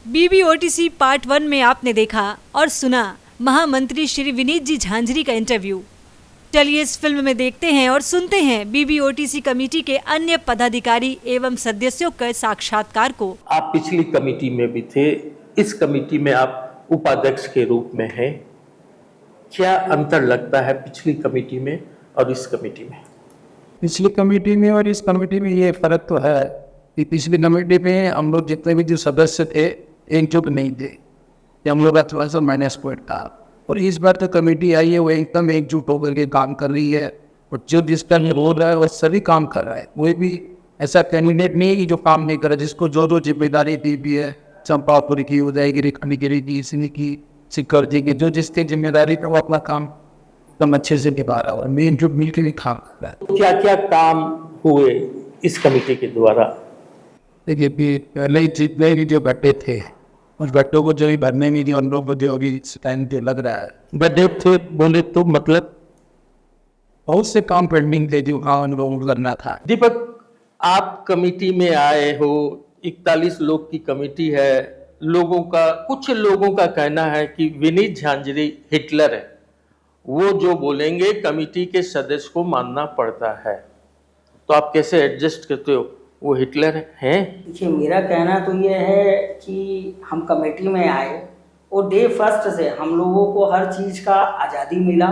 BBOTC part 1 में आपने देखा और सुना महामंत्री श्री विनीत जी झांझरी का इंटरव्यू। चलिए इस फिल्म में देखते हैं और सुनते हैं BBOTC कमेटी के अन्य पदाधिकारी एवं सदस्यों के साक्षात्कार को। आप पिछली कमेटी में भी थे, इस कमेटी में आप उपाध्यक्ष के रूप में हैं। क्या अंतर लगता है पिछली कमेटी में और इस कमेटी में? पिछली कमेटी में और इस कमेटी में ये फर्क तो है कि पिछली कमेटी में हम लोग जितने भी जो सदस्य थे एकजुट नहीं थे, हम लोग का थोड़ा सा माइनस पॉइंट था। और इस बार तो कमेटी आई है वो एकदम एकजुट होकर के काम कर रही है और जो जिस पर हो रहा है वह सभी काम कर रहा है। कोई भी ऐसा कैंडिडेट नहीं कि जो काम नहीं कर रहा, जिसको जो जिम्मेदारी दी भी है, चंपापुर की, उदयगिरी खंडगिरी की, इसने की, सिक्कर जी की, जो जिसकी जिम्मेदारी पर वो अपना काम एकदम अच्छे से निभा रहा है, मेन जो मिल के भी काम कर रहा है। क्या क्या काम हुए इस कमेटी के द्वारा? देखिए पहले ही जितने भी जो गड्ढे थे उस गड्ढों को जो भी भरने नहीं दिया, उन लोगों को जो भी टाइम पे लग रहा है। गड्ढे थे बोले तो मतलब बहुत से काम पेंडिंग थे जो उन लोगों को करना था। दीपक, आप कमेटी में आए हो, 41 लोग की कमेटी है। कुछ लोगों का कहना है कि विनीत झांझरी हिटलर है, वो जो बोलेंगे कमेटी के सदस्य को मानना पड़ता है। तो आप कैसे एडजस्ट करते हो? वो हिटलर हैं? देखिए, मेरा कहना तो ये है कि हम कमेटी में आए और डे फर्स्ट से हम लोगों को हर चीज़ का आज़ादी मिला।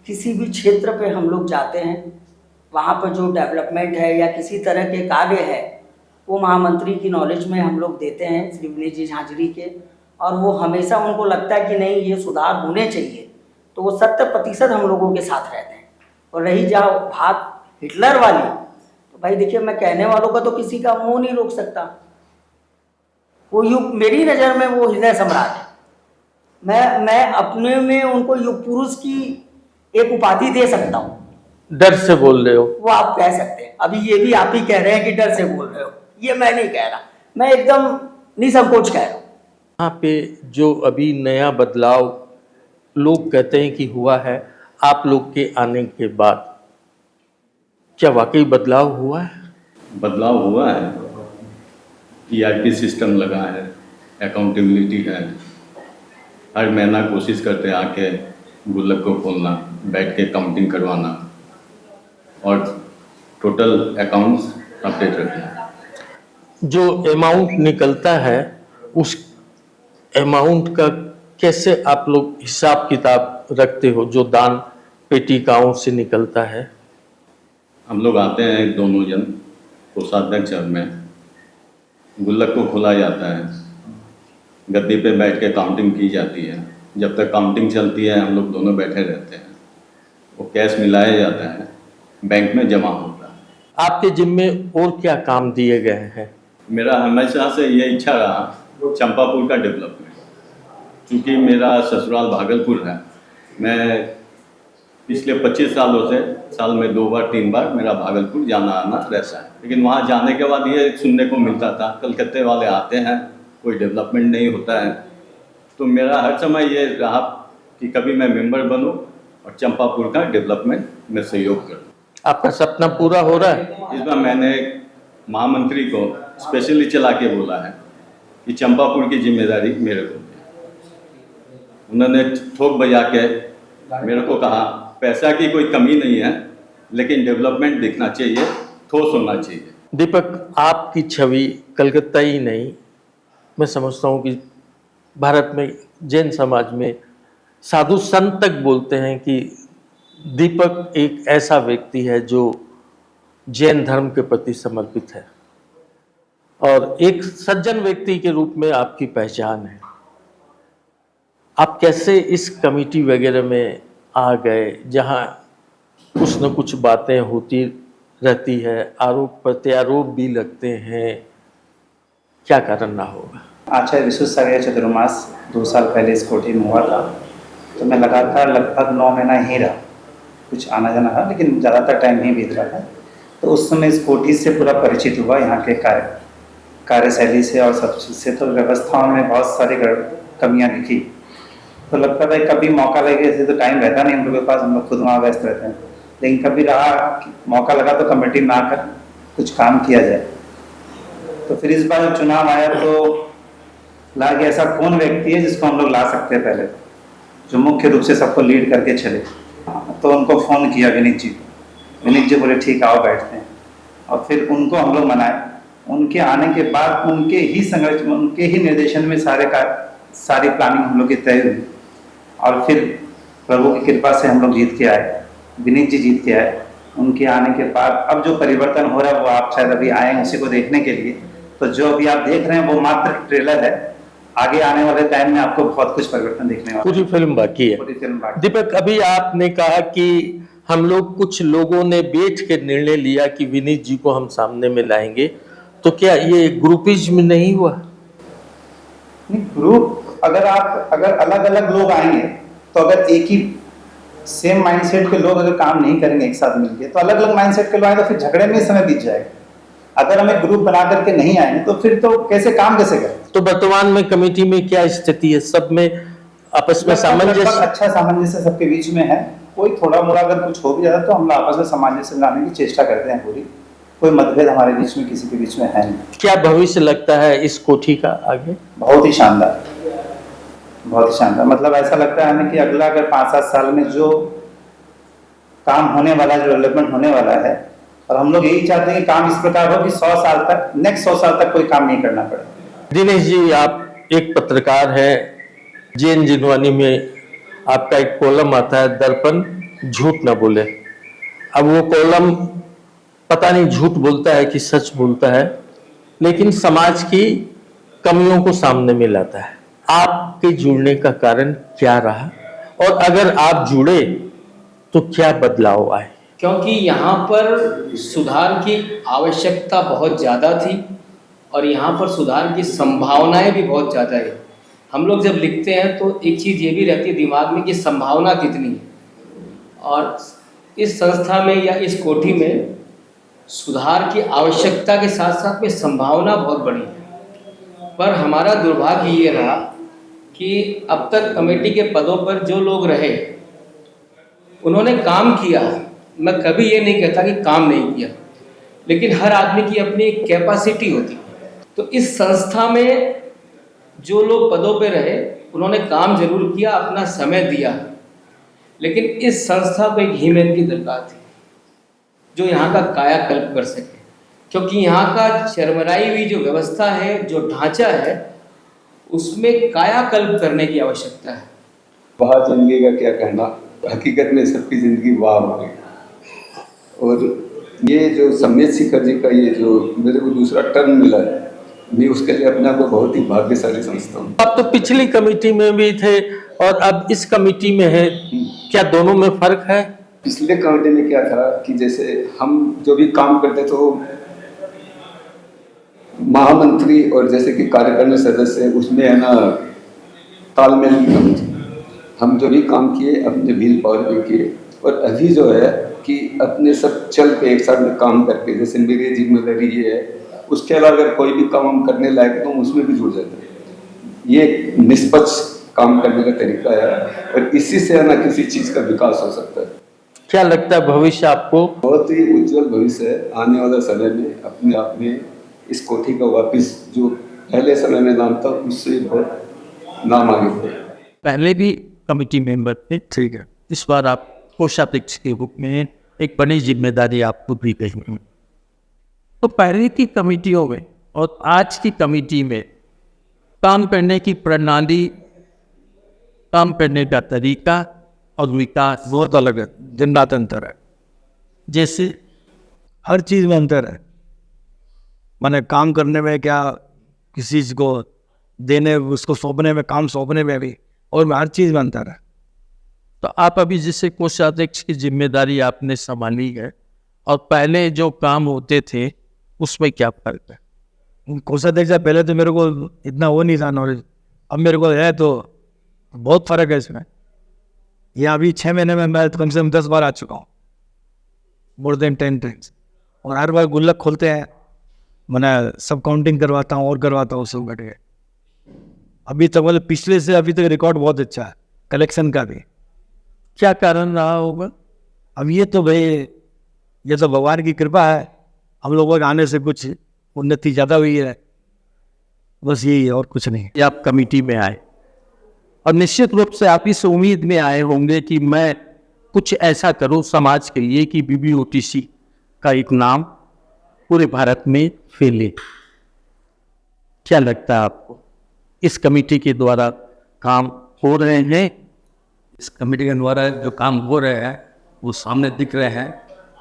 किसी भी क्षेत्र पे हम लोग जाते हैं, वहाँ पर जो डेवलपमेंट है या किसी तरह के कार्य है वो महामंत्री की नॉलेज में हम लोग देते हैं, श्री विनीत जी झांझरी के। और वो हमेशा उनको लगता है कि नहीं, ये सुधार होने चाहिए, तो वो 70% हम लोगों के साथ रहते हैं। और रही जाओ बात हिटलर वाली, तो भाई देखिए, मैं कहने वालों का तो किसी का मुंह नहीं रोक सकता। वो युग, मेरी नज़र में वो हृदय सम्राट है। मैं अपने में उनको युग पुरुष की एक उपाधि दे सकता हूँ। डर से बोल रहे हो? वो आप कह सकते हैं। अभी ये भी आप ही कह रहे हैं कि डर से बोल रहे हो, ये मैं नहीं कह रहा, मैं एकदम निसंकोच कह रहा हूँ। यहाँ पे जो अभी नया बदलाव लोग कहते हैं कि हुआ है आप लोग के आने के बाद, क्या वाकई बदलाव हुआ है? बदलाव हुआ है। ERP सिस्टम लगा है, अकाउंटेबिलिटी है। हर महीना कोशिश करते हैं आके गुल्लक को खोलना, बैठ के काउंटिंग करवाना और टोटल अकाउंट्स अपडेट रखना। जो अमाउंट निकलता है उस अमाउंट का कैसे आप लोग हिसाब किताब रखते हो? जो दान पेटिकाओं से निकलता है, हम लोग आते हैं दोनों जन, कोषाध्यक्ष में, गुल्लक को खोला जाता है, गद्दी पे बैठ के काउंटिंग की जाती है। जब तक काउंटिंग चलती है हम लोग दोनों बैठे रहते हैं। वो कैश मिलाया जाता है, बैंक में जमा होता है। आपके जिम्मे और क्या काम दिए गए हैं? मेरा हमेशा से ये इच्छा रहा चंपापुर का डेवलपमेंट। क्योंकि मेरा ससुराल भागलपुर है, मैं पिछले 25 सालों से साल में 2 बार 3 बार मेरा भागलपुर जाना आना रहता है। लेकिन वहाँ जाने के बाद ये सुनने को मिलता था कलकत्ते वाले आते हैं, कोई डेवलपमेंट नहीं होता है। तो मेरा हर समय ये रहा कि कभी मैं मेंबर बनूं और चंपापुर का डेवलपमेंट में सहयोग करूं। आपका सपना पूरा हो रहा है? इस बार मैंने महामंत्री को स्पेशली चला के बोला है कि चंपापुर की जिम्मेदारी मेरे को। उन्होंने ठोक बजा के मेरे को कहा, पैसा की कोई कमी नहीं है लेकिन डेवलपमेंट दिखना चाहिए, ठोस होना चाहिए। दीपक, आपकी छवि कलकत्ता ही नहीं, मैं समझता हूँ कि भारत में जैन समाज में साधु संत तक बोलते हैं कि दीपक एक ऐसा व्यक्ति है जो जैन धर्म के प्रति समर्पित है और एक सज्जन व्यक्ति के रूप में आपकी पहचान है। आप कैसे इस कमेटी वगैरह में आ गए जहां कुछ न कुछ बातें होती रहती है, आरोप प्रत्यारोप भी लगते हैं? क्या कारण ना होगा? आचार्य विश्वेश्वरैया चतुर्मास 2 साल पहले इस कोठी में हुआ था, तो मैं लगातार लगभग 9 महीना ही रहा। कुछ आना जाना रहा लेकिन ज़्यादातर टाइम नहीं बीत रहा था। तो उस समय इस कोठी से पूरा परिचित हुआ, यहाँ के कार्यशैली से और सब चीज़ से। तो व्यवस्थाओं में बहुत सारी कमियाँ दिखी। तो लगता था कभी मौका लगे, ऐसे तो टाइम रहता नहीं हम लोग के पास, हम लोग खुद वहाँ व्यस्त रहते हैं। लेकिन कभी रहा मौका लगा तो कमेटी में आकर कुछ काम किया जाए। तो फिर इस बार जब चुनाव आया तो ला कि ऐसा कौन व्यक्ति है जिसको हम लोग ला सकते हैं पहले, जो मुख्य रूप से सबको लीड करके चले। तो उनको फ़ोन किया विनीत जी को। विनीत जी बोले ठीक आओ बैठते हैं, और फिर उनको हम लोग मनाए। उनके आने के बाद उनके ही संरचना, उनके ही निर्देशन में सारी प्लानिंग हम लोग की तय हुई, और फिर प्रभु की कृपा से हम लोग जीत के आए, विनीत जी जीत के आए। उनके आने के बाद अब जो परिवर्तन हो रहा है वो आप शायद अभी आए हैं उसी को देखने के लिए। तो जो अभी आप देख रहे हैं वो मात्र ट्रेलर है, आगे आने वाले टाइम में आपको बहुत कुछ परिवर्तन देखने वाला है। पूरी फिल्म बाकी है। पूरी फिल्म बाकी। दीपक, अभी आपने कहा कि हम लोग कुछ लोगों ने बैठ के निर्णय लिया कि विनीत जी को हम सामने में लाएंगे, तो क्या ये ग्रुपिज्म नहीं हुआ? नहीं, ग्रुप अगर अलग अलग लोग आएंगे तो अगर एक ही सेम माइंडसेट के लोग अगर काम नहीं करेंगे एक साथ मिलके, तो अलग अलग माइंडसेट के लोग आएंगे तो फिर झगड़े में समय बीत जाएगा। अगर हम एक ग्रुप बना करके नहीं आएंगे तो फिर तो कैसे करें? तो वर्तमान में कमेटी में क्या स्थिति है? सब में आपस में सामंजस्य? अच्छा सामंजस्य सबके बीच में है। कोई थोड़ा मोड़ा अगर कुछ हो भी जाता तो हम लोग आपस में सामंजस्य लाने की चेष्टा करते हैं पूरी। कोई मतभेद हमारे बीच में किसी के बीच में है नहीं। क्या भविष्य लगता है इस कोठी का आगे? बहुत ही शानदार, बहुत ही शानदार। मतलब ऐसा लगता है हमें कि अगला अगर 5-7 साल में जो काम होने वाला है, जो डेवलपमेंट होने वाला है, और हम लोग यही चाहते हैं कि काम इस प्रकार हो कि 100 साल तक, नेक्स्ट 100 साल तक कोई काम नहीं करना पड़े। दिनेश जी, आप एक पत्रकार हैं। जैन जिनवानी में आपका एक कॉलम आता है, दर्पण झूठ न बोले। अब वो कॉलम पता नहीं झूठ बोलता है कि सच बोलता है, लेकिन समाज की कमियों को सामने में लाता है। आपके जुड़ने का कारण क्या रहा, और अगर आप जुड़े तो क्या बदलाव आए? क्योंकि यहाँ पर सुधार की आवश्यकता बहुत ज़्यादा थी, और यहाँ पर सुधार की संभावनाएं भी बहुत ज़्यादा है। हम लोग जब लिखते हैं तो एक चीज़ ये भी रहती है दिमाग में कि संभावना कितनी है, और इस संस्था में या इस कोठी में सुधार की आवश्यकता के साथ साथ में संभावना बहुत बड़ी है। पर हमारा दुर्भाग्य ये रहा कि अब तक कमेटी के पदों पर जो लोग रहे उन्होंने काम किया। मैं कभी ये नहीं कहता कि काम नहीं किया, लेकिन हर आदमी की अपनी एक कैपेसिटी होती है। तो इस संस्था में जो लोग पदों पे रहे उन्होंने काम जरूर किया, अपना समय दिया, लेकिन इस संस्था को एक हीमैन की दरकार थी जो यहाँ का कायाकल्प कर सके। क्योंकि यहाँ का चरमराई हुई जो व्यवस्था है, जो ढांचा है, उसमें कायाकल्प करने की आवश्यकता है। वाह जिंदगी का क्या कहना, हकीकत में सबकी ज़िंदगी वाह हो गई। और ये जो सम्मेद शिखर जी का ये जो मेरे को दूसरा टर्न मिला है, मैं उसके लिए अपने आप को बहुत ही भाग्यशाली समझता हूँ। आप तो पिछली कमेटी में भी थे और अब इस कमेटी में है, क्या दोनों में फर्क है? पिछले कमेटी में क्या था कि जैसे हम जो भी काम करते तो महामंत्री और जैसे कि कार्यकारिणी सदस्य, उसमें है ना तालमेल की कमी थी। हम जो भी काम किए अपने व्हील पावर में किए, और अभी जो है कि अपने सब चल के एक साथ में काम करके, जैसे मेरी जिम्मेदारी ये है, उसके अलावा अगर कोई भी काम हम करने लायक तो हम उसमें भी जुड़ जाते हैं। ये निष्पक्ष काम करने का तरीका है, और इसी से है ना किसी चीज़ का विकास हो सकता है। क्या लगता है भविष्य आपको? बहुत ही उज्जवल भविष्य है आने वाला समय में। अपने आप में इस कोठी का वापिस जो पहले समय में नाम था उससे बहुत नाम आगे बढ़े। पहले भी कमेटी मेंबर थे, ठीक है। इस बार आप कोषाध्यक्ष के रूप में एक बड़ी जिम्मेदारी आपको दी गई है। तो पहले की कमेटियों में और आज की कमेटी में काम करने की प्रणाली, काम करने का तरीका और विकास बहुत अलग है, दिन रात अंतर है। जैसे हर चीज़ में अंतर है, माने काम करने में, क्या किसी चीज़ को देने, उसको सौंपने में, काम सौंपने में भी, और हर चीज़ में अंतर है। तो आप अभी जैसे कोषाध्यक्ष की जिम्मेदारी आपने संभाली है, और पहले जो काम होते थे उसमें क्या फर्क है? कोषाध्यक्ष पहले तो मेरे को इतना वो नहीं था नॉलेज, अब मेरे को है, तो बहुत फ़र्क है इसमें। ये अभी 6 महीने में मैं कम से कम 10 बार आ चुका हूँ, मोर देन 10 टाइम्स। और हर बार गुल्लक खोलते हैं, मैं सब काउंटिंग करवाता हूँ और करवाता हूँ सब बैठ के। अभी तक मतलब पिछले से अभी तक रिकॉर्ड बहुत अच्छा है कलेक्शन का भी। क्या कारण रहा होगा? अब ये तो भाई, ये तो भगवान की कृपा है, हम लोगों के आने से कुछ उन्नति ज़्यादा हुई है। बस यही है और कुछ नहीं। कि आप कमेटी में आए और निश्चित रूप से आप इस उम्मीद में आए होंगे कि मैं कुछ ऐसा करूं समाज के लिए कि BBOTC का एक नाम पूरे भारत में फैले। क्या लगता है आपको इस कमेटी के द्वारा काम हो रहे हैं? इस कमेटी के द्वारा जो काम हो रहे हैं वो सामने दिख रहे हैं,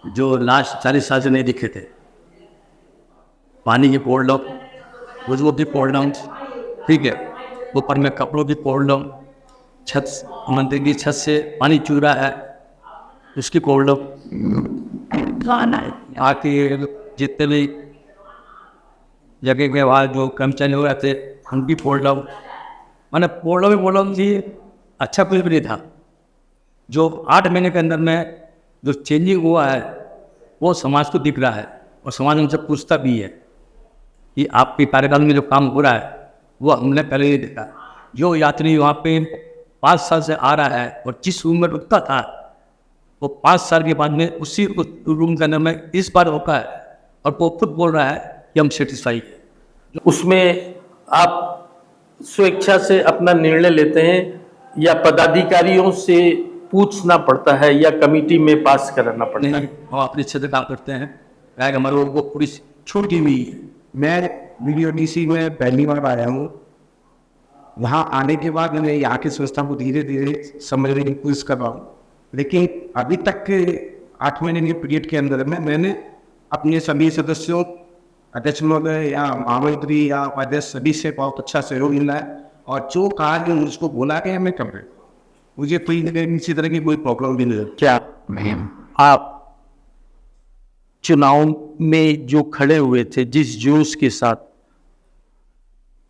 जो लास्ट 40 साल से नहीं दिखे थे। पानी की पोल डाउन, बुजुर्गों की पोल डाउन, ठीक है, ऊपर में कपड़ों की पोल डाउन, छत, मंदिर की छत से पानी चू रहा है उसकी पोल डाउन, आके जितने भी जगह के बाद जो कर्मचारी हो रहे थे उनकी पोल डाउन, मैंने पोल डाउन थी। अच्छा कुछ भी नहीं था। जो 8 महीने के अंदर में जो चेंजिंग हुआ है वो समाज को दिख रहा है और समाज उनसे पूछता भी है कि आपके कार्यकाल में जो काम हो रहा है वो हमने पहले नहीं देखा। जो यात्री वहाँ पे 5 साल से आ रहा है और जिस रूम में रुकता था वो 5 साल के बाद में उसी रूम के अंदर में इस बार होता है और वो खुद बोल रहा है कि हम सेटिस्फाई हैं। उसमें आप स्वेच्छा से अपना निर्णय लेते हैं या पदाधिकारियों से पूछना पड़ता है या कमेटी में पास कराना पड़ता है? हम अपनी इच्छा से काम करते हैं, क्या हमारे लोगों को पूरी छूटी हुई है। मैं BBOTC में पहली बार आया हूँ। वहाँ आने के बाद मैंने यहाँ की संस्था को धीरे धीरे समझने की कोशिश कर रहा हूँ, लेकिन अभी तक के 8 महीने के पीरियड के अंदर में मैंने अपने सभी सदस्यों, अध्यक्ष महोदय या महामंत्री या उपाध्यक्ष सभी से बहुत अच्छा सहयोग मिला है और जो कहा है उसको बोला कि हमें कर रहे, मुझे कोई किसी तरह की कोई प्रॉब्लम भी नहीं है। क्या आप चुनाव में जो खड़े हुए थे जिस जोश के साथ,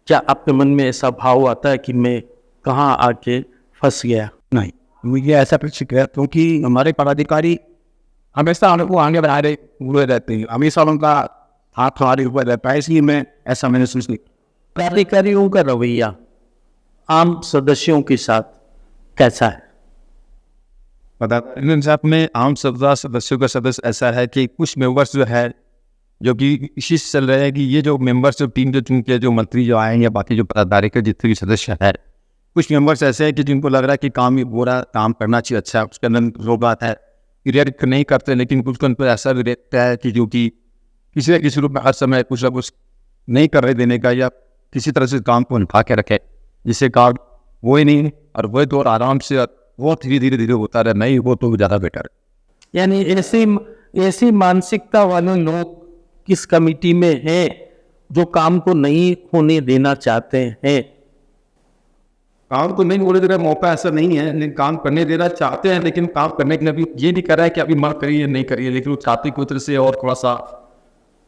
क्या आपके मन में ऐसा भाव आता है कि मैं कहाँ आके फंस गया? नहीं, मुझे ऐसा कुछ है क्योंकि हमारे पदाधिकारी हमेशा हमको आगे बढ़ा रहे हुए रहते हैं, हमेशा उनका हाथ हमारे ऊपर रहता है, इसलिए मैं ऐसा मैंने सोच लिया। पदाधिकारियों का रवैया आम सदस्यों के साथ कैसा है? पदाधिकारी साहब में आम सदस्यों का सदस्य ऐसा है कि कुछ मेंबर्स जो है जो कि इसी से चल रहे हैं कि ये जो मेंबर्स जो टीम जो चुन के जो मंत्री जो आए हैं या बाकी जो पदाधिकारी के जितने भी सदस्य है, कुछ मेंबर्स ऐसे हैं कि जिनको लग रहा है कि काम हो रहा, काम करना चाहिए, अच्छा उसके अंदर जो बात है रिएक्ट नहीं करते, लेकिन कुछ उन पर ऐसा भी रहता है कि जो कि किसी न किसी रूप में हर समय कुछ ना कुछ नहीं कर रहे देने का या किसी तरह से काम को निभा के रखे, जिससे काम वो ही नहीं और वही तो आराम से वो धीरे धीरे होता रहे, नहीं वो तो ज़्यादा बेटर है। यानी ऐसी मानसिकता वाले लोग किस कमेटी में हैं जो काम को नहीं होने देना चाहते हैं? काम को नहीं होने देना मौका ऐसा नहीं है, लेकिन काम करने देना चाहते हैं, लेकिन काम करने के लिए अभी ये नहीं कर रहा है कि अभी मत करिए नहीं करिए, लेकिन वो चाहते की तरह से और थोड़ा सा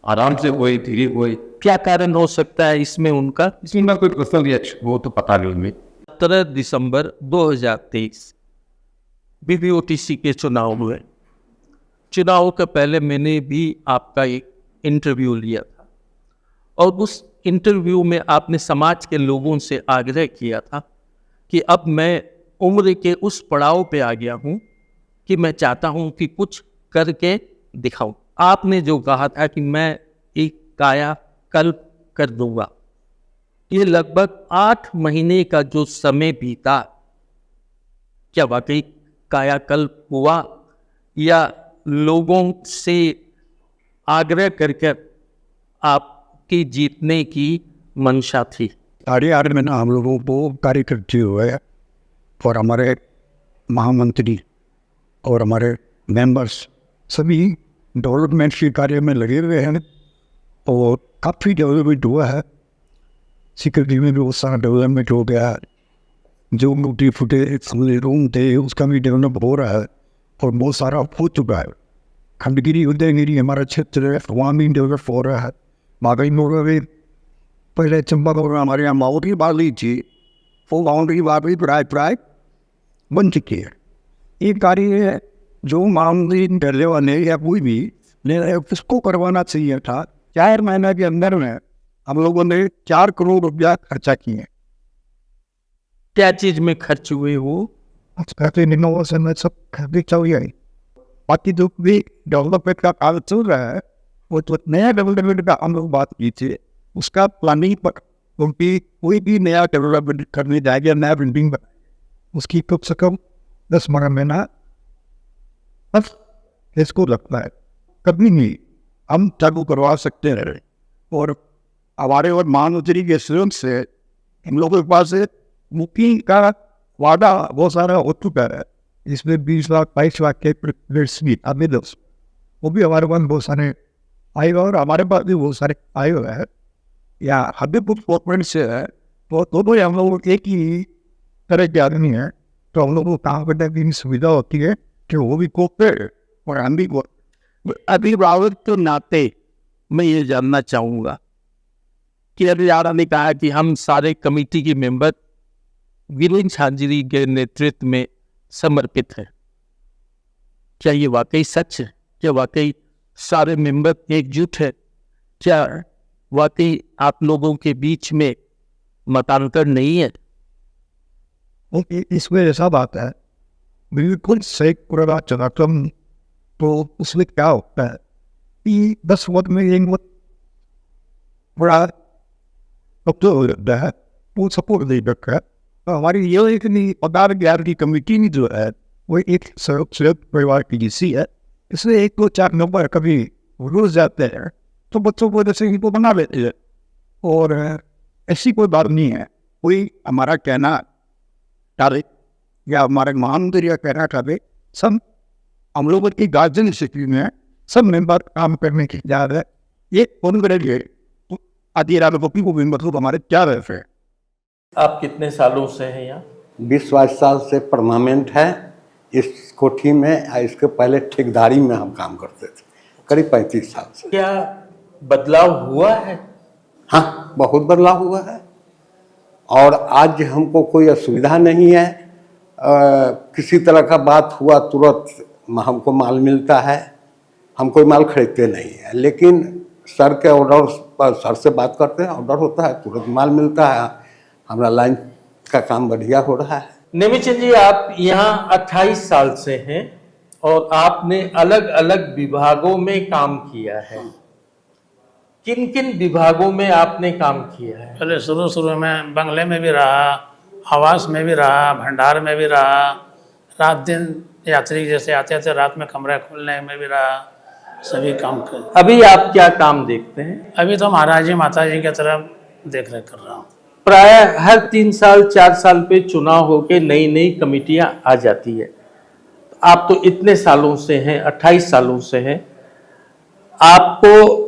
आराम से हुए, धीरे हुए। क्या कारण हो सकता है इसमें उनका? इसमें कोई पर्सनल रिएक्शन वो तो पता नहीं हमें। 17 दिसंबर 2023 BBOTC के चुनाव हुए। चुनाव के पहले मैंने भी आपका एक इंटरव्यू लिया था और उस इंटरव्यू में आपने समाज के लोगों से आग्रह किया था कि अब मैं उम्र के उस पड़ाव पे आ गया हूँ कि मैं चाहता हूँ कि कुछ करके दिखाऊं। आपने जो कहा था कि मैं एक कायाकल्प कर दूंगा, ये लगभग 8 महीने का जो समय बीता, क्या वाकई कायाकल्प हुआ या लोगों से आग्रह करके आपकी जीतने की मंशा थी? आर में ना हम लोगों को कार्य करते हुए और हमारे महामंत्री और हमारे मेंबर्स सभी डेवलपमेंट के कार्य में लगे हुए हैं और काफ़ी डेवलपमेंट हुआ है। सिक्योरिटी में भी बहुत सारा डेवलपमेंट हो गया है, जो टूटे फूटे रूम थे उसका भी डेवलप हो रहा है और बहुत सारा हो चुका है। खंडगिरी उदयगिरी हमारा क्षेत्र है, वहाँ भी डेवलप हो रहा है। बागई मोड़ में पहले चंपापुर में हमारे यहाँ बाउंड्री बाली थी, वो बाउंड्री बाली प्राय बन चुकी है। ये कार्य है जो मामूली डरने वाले या कोई भी उसको करवाना चाहिए था। 4 महीने के अंदर में हम लोगों ने 4 करोड़ रुपया खर्चा किए। क्या चीज में खर्च हुए वो? इनोवेशन में सब खर्च चाहिए। बाकी जो भी डेवलपमेंट का कार्य चल रहा है वो तो नया डेवलपमेंट का हम लोग बात कीजिए, उसका प्लानिंग पर क्योंकि कोई भी नया डेवलपमेंट करने जाएगा, नया बिल्डिंग बनाए, उसकी कम से कम 10-12 महीना बस इसको लगता है। कभी नहीं हम चालू करवा सकते हैं। और हमारे और महामंत्री के सहयोग से हम लोगों के पास बुकिंग का वादा बहुत सारा हो चुका है। इसमें 20 लाख 22 लाख के प्लेट्स भी अभी वो भी हमारे पास बहुत सारे आए हुए और हमारे पास भी बहुत सारे आए हुए हैं। या हबीबपुर गवर्नमेंट से है तो दोनों हम लोग एक ही तरह के आदमी हैं, तो हम लोग को काम करने की सुविधा होती है कि वो भी कोऑपरेट और हम भी अभिभावक के नाते मैं ये जानना चाहूँगा कि अभी यारा ने कहा कि हम सारे कमेटी के मेंबर वीरेंद्र झांझरी के नेतृत्व में समर्पित हैं। क्या ये वाकई सच है? क्या वाकई सारे मेंबर एकजुट है? क्या वाकई आप लोगों के बीच में मतांतर नहीं है? इसमें ऐसा बात है, बिल्कुल सही पूरा चलाक्रम। तो उसमें क्या होता है कि 10 वक्त में एक वक्त बड़ा तो हो जाता है, वो सपोर्ट नहीं करता है। तो हमारी ये एक पदार्थ ज्ञान की कमेटी जो है वो एक संयुक्त परिवार की जैसी है। इसमें 1-2-4 नंबर कभी रोज जाते हैं तो बच्चों को जैसे इनको बना लेते हैं, और ऐसी कोई बात नहीं है। कोई हमारा कहना टाले या हमारे महामंत्री का कहना टाले, सब हम लोगों की गार्जियन स्थिति में सब मेंबर काम करने की इजाजत है। ये कौन करेंगे आदि राजगोपी को मतलब हमारे क्या रहते हैं। आप कितने सालों से हैं यहाँ? 20-22 साल से परमानेंट है इस कोठी में। इसके पहले ठेकेदारी में हम काम करते थे करीब 35 साल से। क्या बदलाव हुआ है? हाँ, बहुत बदलाव हुआ है। और आज हमको कोई असुविधा नहीं है। किसी तरह का बात हुआ तुरंत हमको माल मिलता है। हम कोई माल खरीदते नहीं है, लेकिन सर के ऑर्डर पर सर से बात करते हैं, ऑर्डर होता है तुरंत माल मिलता है। हमारा लाइन का काम बढ़िया हो रहा है। नेमिचंद जी, आप यहाँ 28 साल से हैं और आपने अलग अलग विभागों में काम किया है। किन किन विभागों में आपने काम किया है? पहले शुरू में बंगले में भी रहा, आवास में भी रहा, भंडार में भी रहा, रात दिन यात्री जैसे आते थे रात में कमरा खोलने में भी रहा, सभी काम कर। अभी आप क्या काम देखते हैं? अभी तो महाराज जी माता जी की तरफ देख रेख कर रहा हूँ। प्राय हर 3 साल 4 साल पे चुनाव होके नई नई कमेटियां आ जाती है। आप तो इतने सालों से हैं, 28 सालों से हैं, आपको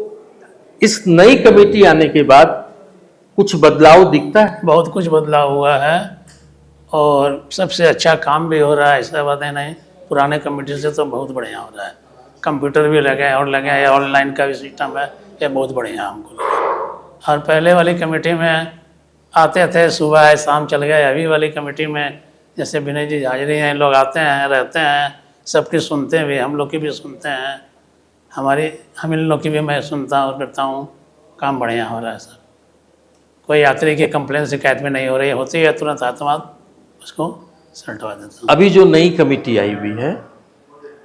इस नई कमेटी आने के बाद कुछ बदलाव दिखता है? बहुत कुछ बदलाव हुआ है और सबसे अच्छा काम भी हो रहा है, ऐसा बात है नहीं। पुराने कमेटी से तो बहुत बढ़िया हो रहा है। कंप्यूटर भी लगे और लगे, ऑनलाइन का भी सिस्टम है, ये बहुत बढ़िया हमको लगा। और पहले वाली कमेटी में आते थे सुबह है शाम चल गए। अभी वाली कमेटी में जैसे विनय जी झांझरी हैं, लोग आते हैं रहते हैं, सबकी सुनते हैं भी, हम लोग की भी सुनते हैं, हम इन लोग की भी मैं सुनता और करता हूँ। काम बढ़िया हो रहा है सर। कोई यात्री की कंप्लेन शिकायत में नहीं हो रही, होती है तुरंत आत्माद उसको सल्टवा देता हूँ। अभी जो नई कमेटी आई हुई है,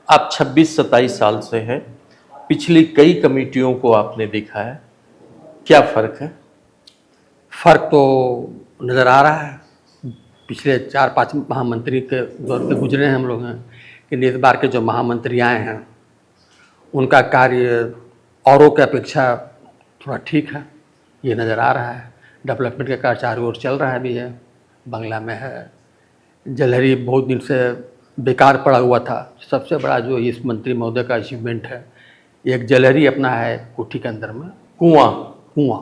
आप 26-27 साल से हैं, पिछली कई कमेटियों को आपने देखा है, क्या फर्क है? फर्क तो नज़र आ रहा है। पिछले 4-5 महामंत्री के दौर पे गुजरे हैं हम लोग हैं, कि इस बार के जो महामंत्री आए हैं उनका कार्य औरों की अपेक्षा थोड़ा ठीक है, ये नज़र आ रहा है। डेवलपमेंट का कार्य चारों ओर चल रहा है भी है। बंगला में है, जलहरी बहुत दिन से बेकार पड़ा हुआ था। सबसे बड़ा जो इस मंत्री महोदय का अचीवमेंट है, एक जलहरी अपना है कोठी के अंदर में, कुआं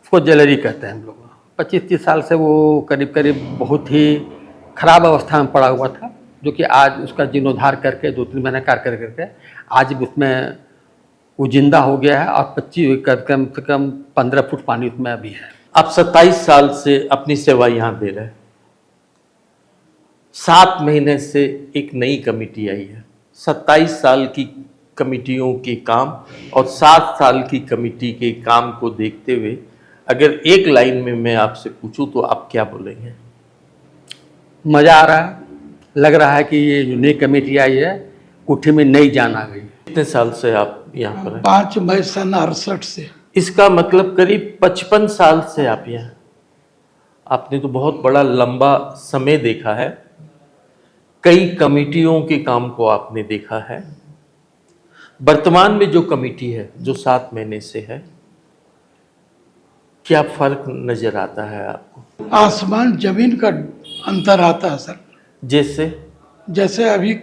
उसको जलहरी कहते हैं हम लोग। 25-30 साल से वो करीब बहुत ही ख़राब अवस्था में पड़ा हुआ था, जो कि आज उसका जीर्णोद्धार करके 2-3 महीने कार्य करके आज भी उसमें वो जिंदा हो गया है। और 25 कम से कम 15 फुट पानी उसमें अभी है। आप 27 साल से अपनी सेवा यहाँ दे रहे हैं। 7 महीने से एक नई कमेटी आई है। 27 साल की कमेटियों के काम और 7 साल की कमेटी के काम को देखते हुए अगर एक लाइन में मैं आपसे पूछूं तो आप क्या बोलेंगे? मज़ा आ रहा है, लग रहा है कि ये जो नई कमेटी आई है कोठी में नई जान आ गई। कितने साल से आप यहाँ पर हैं? 5 मई 1968 से। इसका मतलब करीब 55 साल से आप यहाँ। आपने तो बहुत बड़ा लंबा समय देखा है, कई कमेटियों के काम को आपने देखा है। वर्तमान में जो कमेटी है जो 7 महीने से है, क्या फर्क नजर आता है आपको? आसमान जमीन का अंतर आता है सर। जैसे अभी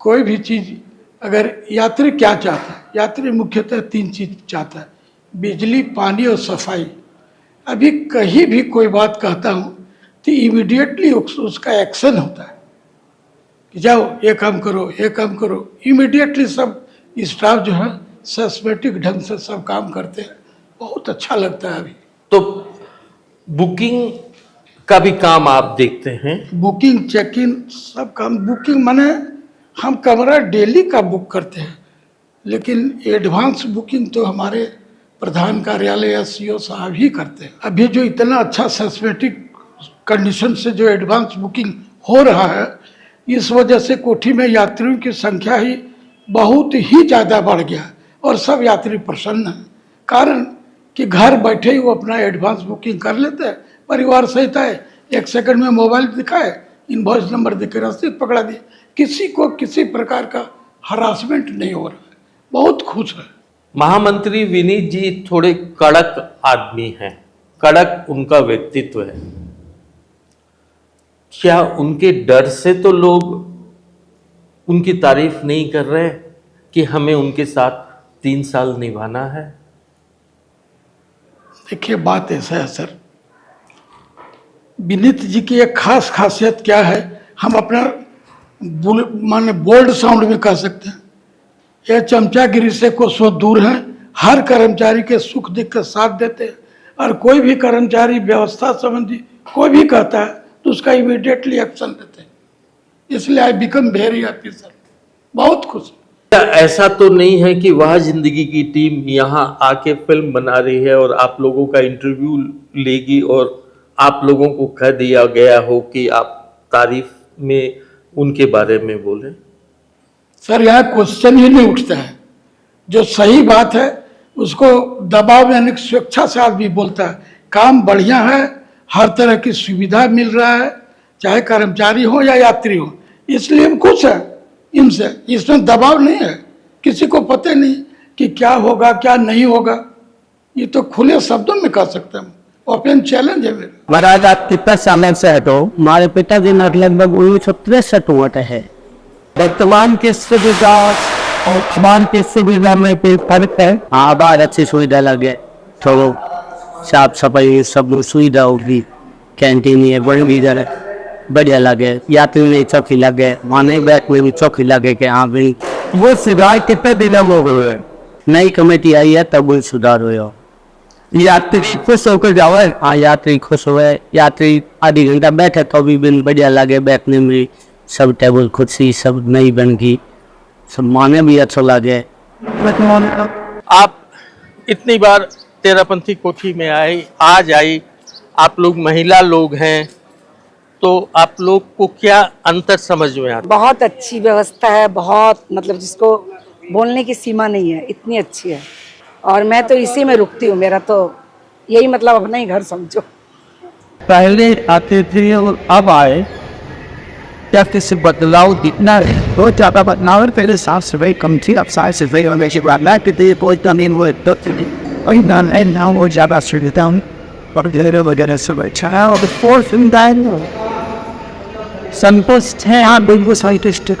कोई भी चीज, अगर यात्री क्या चाहता है, यात्री मुख्यतः 3 चीज चाहता है, बिजली, पानी और सफाई। अभी कहीं भी कोई बात कहता हूँ तो इमीडिएटली उसका एक्शन होता है कि जाओ ये काम करो, ये काम करो। इमीडिएटली सब स्टाफ जो है सिस्टमेटिक ढंग से सब काम करते हैं, बहुत अच्छा लगता है। अभी तो बुकिंग का भी काम आप देखते हैं? बुकिंग, चेक इन, सब काम। बुकिंग माने हम कमरा डेली का बुक करते हैं, लेकिन एडवांस बुकिंग तो हमारे प्रधान कार्यालय या सीओ साहब ही करते हैं। अभी जो इतना अच्छा सिस्टमेटिक कंडीशन से जो एडवांस बुकिंग हो रहा है, इस वजह से कोठी में यात्रियों की संख्या ही बहुत ही ज़्यादा बढ़ गया और सब यात्री प्रसन्न हैं। कारण कि घर बैठे ही वो अपना एडवांस बुकिंग कर लेते हैं, परिवार सहित आए, 1 सेकंड में मोबाइल दिखाए, इनवॉइस नंबर देकर रसीद पकड़ा दी। किसी को किसी प्रकार का हरासमेंट नहीं हो रहा है, बहुत खुश है। महामंत्री विनीत जी थोड़े कड़क आदमी हैं, कड़क उनका व्यक्तित्व है। क्या उनके डर से तो लोग उनकी तारीफ नहीं कर रहे कि हमें उनके साथ 3 साल निभाना है? देखिए, बात ऐसा है सर, विनीत जी की एक खास खासियत क्या है, हम अपना माने बोल्ड साउंड में कह सकते हैं, यह चमचागिरी से कोसों दूर हैं। हर कर्मचारी के सुख दुख का साथ देते हैं, और कोई भी कर्मचारी व्यवस्था संबंधी कोई भी कहता है तो उसका इमीडिएटली एक्शन लेते हैं। इसलिए I become very happy sir, बहुत खुश। ऐसा तो नहीं है कि वह जिंदगी की टीम यहाँ आके फिल्म बना रही है और आप लोगों का इंटरव्यू लेगी और आप लोगों को कह दिया गया हो कि आप तारीफ में उनके बारे में बोले? सर, यहाँ क्वेश्चन ही नहीं उठता है। जो सही बात है उसको दबाव में यानी स्वेच्छा से आदमी बोलता है। काम बढ़िया है, हर तरह की सुविधा मिल रहा है, चाहे कर्मचारी हो या यात्री हो, इसलिए हम खुश हैं इनसे। इसमें दबाव नहीं है, किसी को पता नहीं कि क्या होगा क्या नहीं होगा, ये तो खुले शब्दों में कह सकते हैं। ओपन चैलेंज है मेरा। महाराज, आप कितना समय से हटो? हमारे पिताजी लगभग 1963 हुआ है। वर्तमान की सुविधा और वर्तमान की सुविधा में कोई फर्क है? हाँ, बहुत अच्छी सुविधा लगे, तो साफ सफाई सब सुविधा होगी, कैंटीन है, बड़ी भी है, बढ़िया लगे। यात्री में चौकी लगे, माने बैठ में भी चौकी लगे कि हाँ भाई वो सुधार कितने दिन हो गए। नई कमेटी आई है तब वो सुधार हुआ। यात्री खुश होकर जाओ। हाँ, यात्री खुश हुए। यात्री आधी घंटा बैठे तो भी बिल बढ़िया लगे बैठने में, सब टेबल कुर्सी सब नई बन गई, सब माने भी अच्छा लगे। आप इतनी बार तेरापंथी कोठी में आए, आज आई, आप लोग महिला लोग हैं, तो आप लोग को क्या अंतर समझ में आता? बहुत अच्छी व्यवस्था है, बहुत मतलब जिसको बोलने की सीमा नहीं है, इतनी अच्छी है। और मैं तो इसी में रुकती हूँ, मेरा तो यही मतलब अपना ही घर समझो। पहले आते थे और अब आए, क्या किसी बदलाव दिखना है? बहुत ज़्यादा बदलाव है। पहले साफ सफाई कम थी, अब साफ सफाई हमेशा बढ़ना है। कोई तमीन वो नाम वो ज़्यादा सुविधा वगैरह सब अच्छा है। और संतुष्ट है। हाँ, बिल्कुल संतुष्ट।